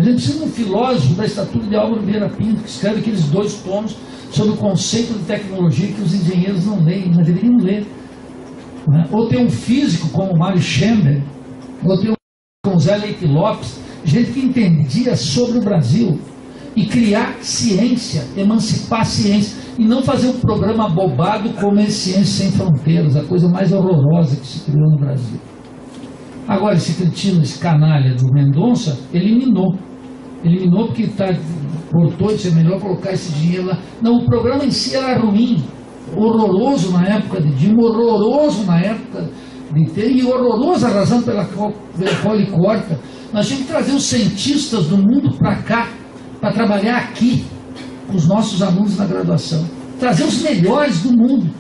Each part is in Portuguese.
A gente precisa de um filósofo da estatura de Álvaro Vieira Pinto, que escreve aqueles 2 tomos sobre o conceito de tecnologia que os engenheiros não leem, mas deveriam ler. Né? Ou tem um físico como Mário Schember, ou tem um como Zé Leite Lopes, gente que entendia sobre o Brasil, e criar ciência, emancipar a ciência, e não fazer um programa bobado como esse Ciência Sem Fronteiras, a coisa mais horrorosa que se criou no Brasil. Agora, esse cretino, esse canalha do Mendonça, eliminou porque cortou, disse, é melhor colocar esse dinheiro lá. Não, o programa em si era ruim, horroroso na época de Dilma, horroroso na época de Temer, e horrorosa a razão pela qual ele corta. Nós tínhamos que trazer os cientistas do mundo para cá, para trabalhar aqui com os nossos alunos na graduação, trazer os melhores do mundo.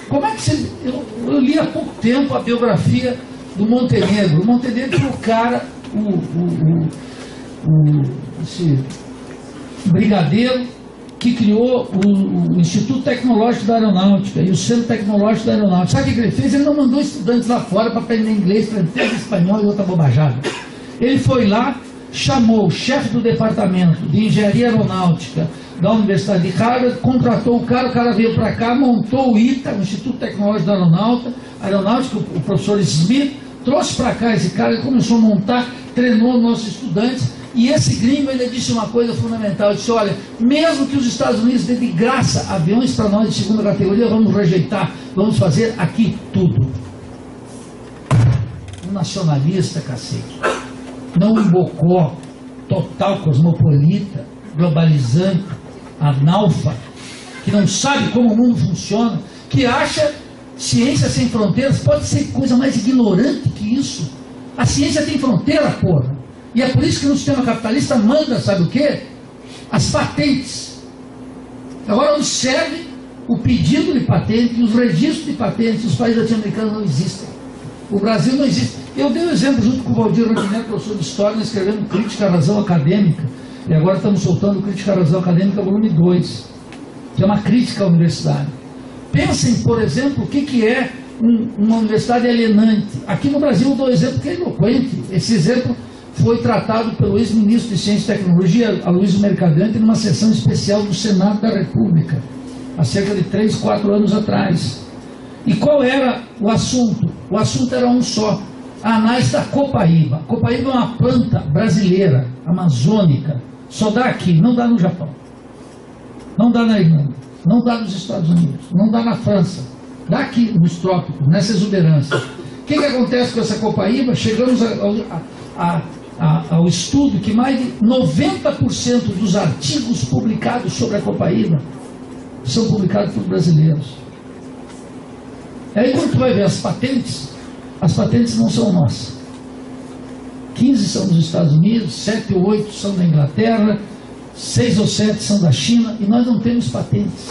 Como é que você... Eu li há pouco tempo a biografia do Montenegro. O Montenegro foi o cara, esse brigadeiro que criou o Instituto Tecnológico da Aeronáutica e o Centro Tecnológico da Aeronáutica. Sabe o que ele fez? Ele não mandou estudantes lá fora para aprender inglês, francês, espanhol e outra bobajada. Ele foi lá, chamou o chefe do departamento de engenharia aeronáutica da Universidade de Harvard, contratou o cara veio para cá, montou o ITA, o Instituto Tecnológico da Aeronáutica, o professor Smith, trouxe para cá esse cara, ele começou a montar, treinou nossos estudantes, e esse gringo, ele disse uma coisa fundamental, ele disse, olha, mesmo que os Estados Unidos dê de graça aviões para nós de 2ª categoria, vamos rejeitar, vamos fazer aqui tudo. Um nacionalista, cacete. Não um bocó total cosmopolita, globalizante, analfa, que não sabe como o mundo funciona, que acha ciência sem fronteiras, pode ser coisa mais ignorante que isso. A ciência tem fronteira, porra. E é por isso que no sistema capitalista manda, sabe o quê? As patentes. Agora observe o pedido de patente e os registros de patentes dos países latino-americanos não existem. O Brasil não existe. Eu dei um exemplo junto com o Valdir Rodinelli, professor de História, escrevendo Crítica à Razão Acadêmica, e agora estamos soltando Crítica à Razão Acadêmica, volume 2, que é uma crítica à universidade. Pensem, por exemplo, o que é uma universidade alienante. Aqui no Brasil eu dou um exemplo que é eloquente. Esse exemplo foi tratado pelo ex-ministro de Ciência e Tecnologia, Aloysio Mercadante, numa sessão especial do Senado da República, há cerca de 3, 4 anos atrás. E qual era o assunto? O assunto era um só. A análise da copaíba. A copaíba é uma planta brasileira, amazônica. Só dá aqui, não dá no Japão. Não dá na Irlanda. Não dá nos Estados Unidos. Não dá na França. Dá aqui nos trópicos, nessa exuberância. O que acontece com essa copaíba? Chegamos ao estudo que mais de 90% dos artigos publicados sobre a copaíba são publicados por brasileiros. E aí quando tu vai ver as patentes não são nossas. 15 são dos Estados Unidos, 7 ou 8 são da Inglaterra, 6 ou 7 são da China, e nós não temos patentes.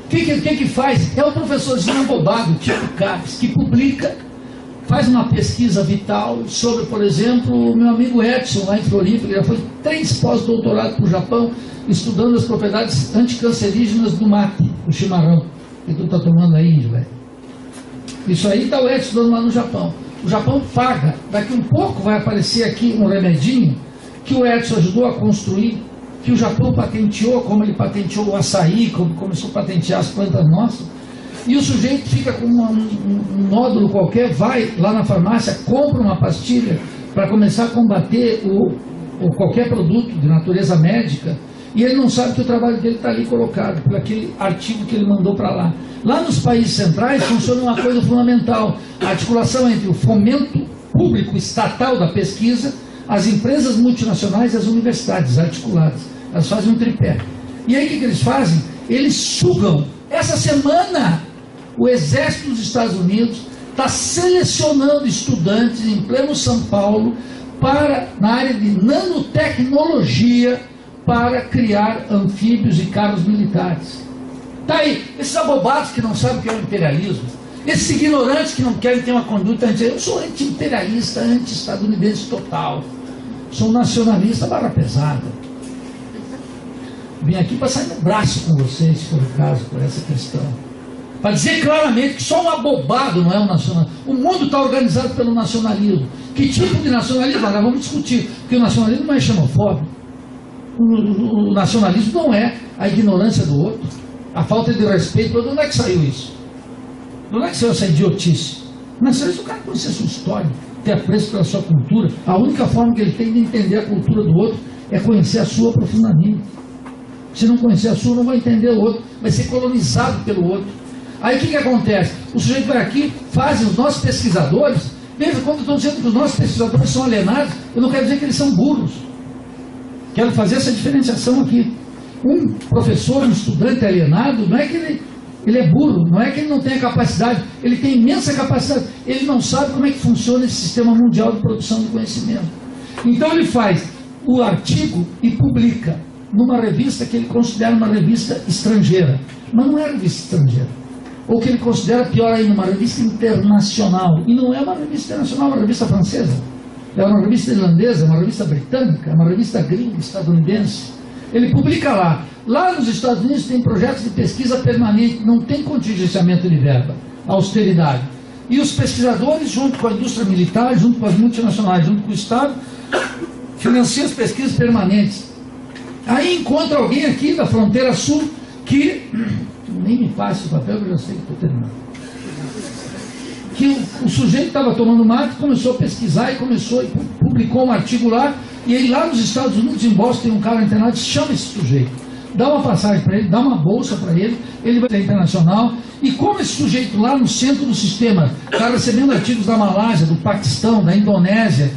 O que faz? É o professorzinho bobado, tipo Capes, que publica, faz uma pesquisa vital sobre, por exemplo, o meu amigo Edson, lá em Floripa, ele já foi 3 pós-doutorados para o Japão, estudando as propriedades anticancerígenas do mate, do chimarrão, que tu está tomando aí, velho. Isso aí está o Edson dando lá no Japão. O Japão paga, daqui um pouco vai aparecer aqui um remedinho que o Edson ajudou a construir, que o Japão patenteou, como ele patenteou o açaí, como começou a patentear as plantas nossas, e o sujeito fica com um nódulo qualquer, vai lá na farmácia, compra uma pastilha para começar a combater ou qualquer produto de natureza médica, e ele não sabe que o trabalho dele está ali colocado, por aquele artigo que ele mandou para lá. Lá nos países centrais funciona uma coisa fundamental, a articulação entre o fomento público estatal da pesquisa, as empresas multinacionais e as universidades articuladas. Elas fazem um tripé. E aí o que eles fazem? Eles sugam. Essa semana, o exército dos Estados Unidos está selecionando estudantes em pleno São Paulo na área de nanotecnologia para criar anfíbios e carros militares. Tá aí, esses abobados que não sabem o que é o imperialismo, esses ignorantes que não querem ter uma conduta eu sou anti-imperialista, anti-estadunidense total. Sou nacionalista barra pesada. Vim aqui para sair no braço com vocês, se for o caso, por essa questão. Para dizer claramente que só um abobado não é um nacionalista. O mundo está organizado pelo nacionalismo. Que tipo de nacionalismo? Agora vamos discutir, porque o nacionalismo não é xenofóbico. O nacionalismo não é a ignorância do outro, a falta de respeito. De onde é que saiu isso? De onde é que saiu essa idiotice? O nacionalismo, o cara conhecer a sua história, ter apreço pela sua cultura. A única forma que ele tem de entender a cultura do outro é conhecer a sua profundamente. Se não conhecer a sua, não vai entender o outro, vai ser colonizado pelo outro. Aí o que acontece? O sujeito vai aqui, faz os nossos pesquisadores. Veja, quando eu estou dizendo que os nossos pesquisadores são alienados, eu não quero dizer que eles são burros. Quero fazer essa diferenciação aqui. Um professor, um estudante alienado, não é que ele é burro, não é que ele não tenha capacidade, ele tem imensa capacidade, ele não sabe como é que funciona esse sistema mundial de produção de conhecimento. Então ele faz o artigo e publica numa revista que ele considera uma revista estrangeira, mas não é revista estrangeira, ou que ele considera, pior ainda, uma revista internacional, e não é uma revista internacional, é uma revista francesa, é uma revista irlandesa, é uma revista britânica, é uma revista gringa, estadunidense. Ele publica lá. Lá nos Estados Unidos tem projetos de pesquisa permanente, não tem contingenciamento de verba, austeridade. E os pesquisadores, junto com a indústria militar, junto com as multinacionais, junto com o Estado, financiam as pesquisas permanentes. Aí encontra alguém aqui da fronteira sul que, nem me passe o papel, eu já sei que estou terminando, que o sujeito estava tomando mate, começou a pesquisar e publicou um artigo lá, e aí lá nos Estados Unidos, em Boston, tem um cara internado, chama esse sujeito, dá uma passagem para ele, dá uma bolsa para ele vai ser internacional, e como esse sujeito lá no centro do sistema está recebendo artigos da Malásia, do Paquistão, da Indonésia,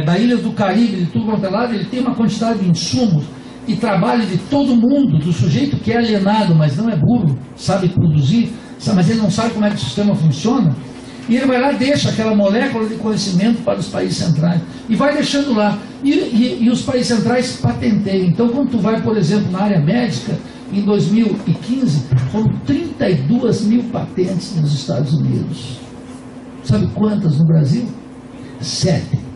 da Ilha do Caribe, de tudo quanto é lado, ele tem uma quantidade de insumos e trabalho de todo mundo, do sujeito que é alienado, mas não é burro, sabe produzir, mas ele não sabe como é que o sistema funciona, e ele vai lá e deixa aquela molécula de conhecimento para os países centrais, e vai deixando lá, e os países centrais patenteiam. Então, quando tu vai, por exemplo, na área médica, em 2015, foram 32 mil patentes nos Estados Unidos. Sabe quantas no Brasil? 7.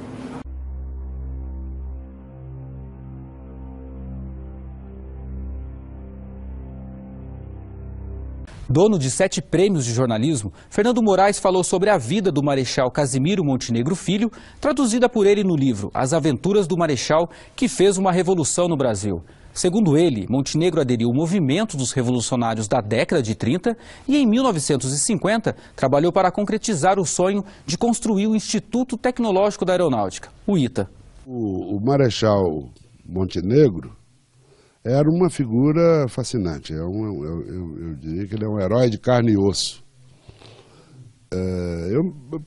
Dono de 7 prêmios de jornalismo, Fernando Moraes falou sobre a vida do Marechal Casimiro Montenegro Filho, traduzida por ele no livro As Aventuras do Marechal, que fez uma revolução no Brasil. Segundo ele, Montenegro aderiu ao movimento dos revolucionários da década de 30 e, em 1950, trabalhou para concretizar o sonho de construir o Instituto Tecnológico da Aeronáutica, o ITA. O Marechal Montenegro era uma figura fascinante. Eu diria que ele é um herói de carne e osso.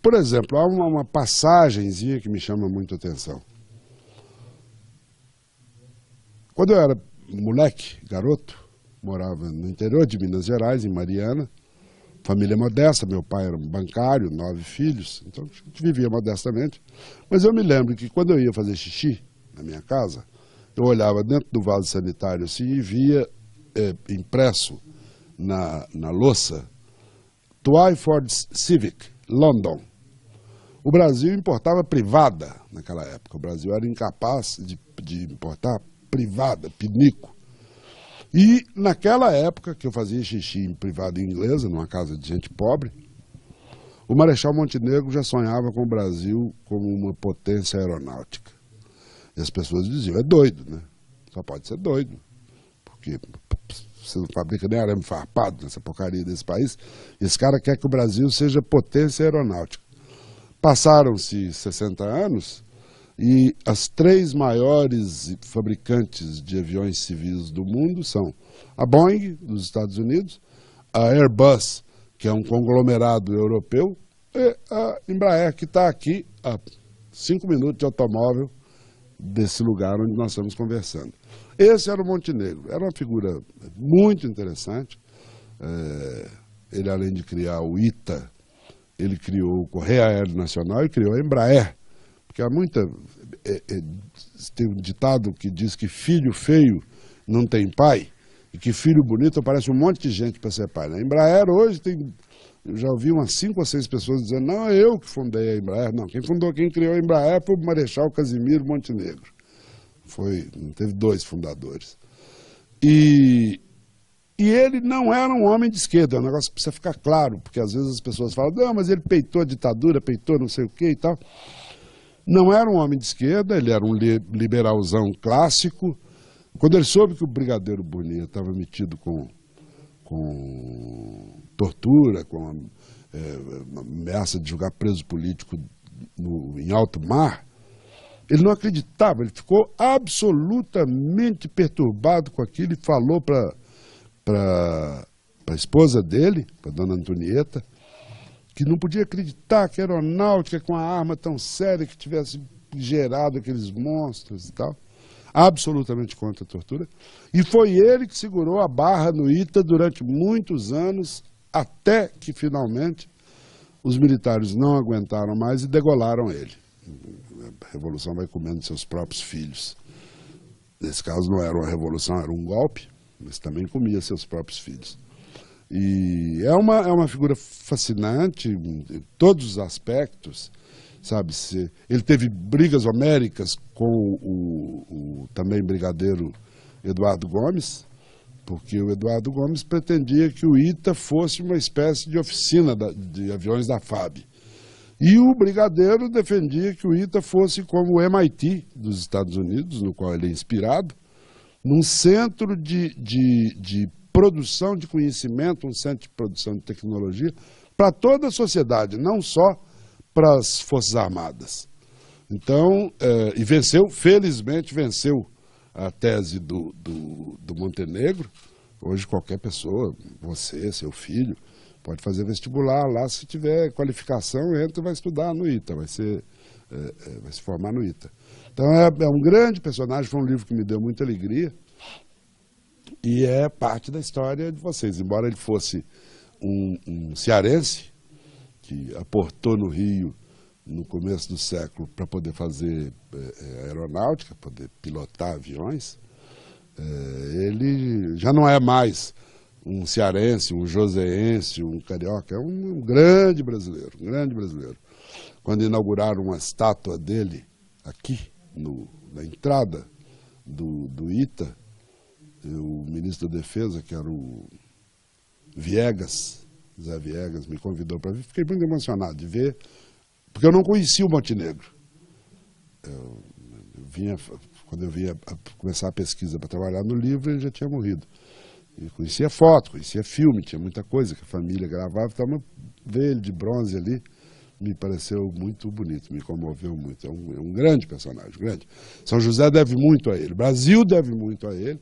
Por exemplo, há uma passagenzinha que me chama muito a atenção. Quando eu era moleque, garoto, morava no interior de Minas Gerais, em Mariana, família modesta, meu pai era um bancário, 9 filhos, então a gente vivia modestamente. Mas eu me lembro que quando eu ia fazer xixi na minha casa, eu olhava dentro do vaso sanitário assim e via impresso na louça Twyford Civic, London. O Brasil importava privada naquela época. O Brasil era incapaz de importar privada, pinico. E naquela época que eu fazia xixi em privada inglesa, numa casa de gente pobre, o Marechal Montenegro já sonhava com o Brasil como uma potência aeronáutica. E as pessoas diziam, é doido, né? Só pode ser doido, porque você não fabrica nem arame farpado nessa porcaria desse país. E esse cara quer que o Brasil seja potência aeronáutica. Passaram-se 60 anos e as 3 maiores fabricantes de aviões civis do mundo são a Boeing, dos Estados Unidos, a Airbus, que é um conglomerado europeu, e a Embraer, que está aqui a 5 minutos de automóvel desse lugar onde nós estamos conversando. Esse era o Montenegro, era uma figura muito interessante. Ele, além de criar o ITA, ele criou o Correio Aéreo Nacional e criou a Embraer, porque há tem um ditado que diz que filho feio não tem pai, e que filho bonito aparece um monte de gente para ser pai. Na Embraer hoje eu já ouvi umas 5 ou 6 pessoas dizendo, não, é eu que fundei a Embraer. Não, quem criou a Embraer foi o Marechal Casimiro Montenegro. Teve 2 fundadores. E ele não era um homem de esquerda, é um negócio que precisa ficar claro, porque às vezes as pessoas falam, não, mas ele peitou a ditadura, peitou não sei o que e tal. Não era um homem de esquerda, ele era um liberalzão clássico. Quando ele soube que o brigadeiro Bonilla estava metido com tortura, com ameaça de jogar preso político em alto mar, ele não acreditava, ele ficou absolutamente perturbado com aquilo e falou para a esposa dele, para a dona Antonieta, que não podia acreditar que a aeronáutica com a arma tão séria que tivesse gerado aqueles monstros e tal. Absolutamente contra a tortura. E foi ele que segurou a barra no ITA durante muitos anos, até que finalmente os militares não aguentaram mais e degolaram ele. A revolução vai comendo seus próprios filhos. Nesse caso não era uma revolução, era um golpe, mas também comia seus próprios filhos. E é uma figura fascinante em todos os aspectos, sabe? Ele teve brigas homéricas com o também brigadeiro Eduardo Gomes, porque o Eduardo Gomes pretendia que o ITA fosse uma espécie de oficina de aviões da FAB. E o brigadeiro defendia que o ITA fosse como o MIT dos Estados Unidos, no qual ele é inspirado, num centro de produção de conhecimento, um centro de produção de tecnologia para toda a sociedade, não só para as Forças Armadas. Então, e venceu, felizmente venceu a tese do Montenegro. Hoje qualquer pessoa, você, seu filho, pode fazer vestibular lá, se tiver qualificação, entra e vai estudar no ITA, vai se formar no ITA. Então é um grande personagem, foi um livro que me deu muita alegria e é parte da história de vocês. Embora ele fosse um cearense que aportou no Rio no começo do século para poder fazer aeronáutica, poder pilotar aviões, ele já não é mais um cearense, um joseense, um carioca, é um grande brasileiro, um grande brasileiro. Quando inauguraram uma estátua dele aqui, na entrada do ITA, o ministro da Defesa, que era o Zé Viegas, me convidou para vir. Fiquei muito emocionado de ver, porque eu não conhecia o Montenegro. Quando eu vinha começar a pesquisa para trabalhar no livro, ele já tinha morrido. Eu conhecia foto, conhecia filme, tinha muita coisa que a família gravava, então ver ele de bronze ali me pareceu muito bonito, me comoveu muito. É um grande personagem, grande. São José deve muito a ele, o Brasil deve muito a ele.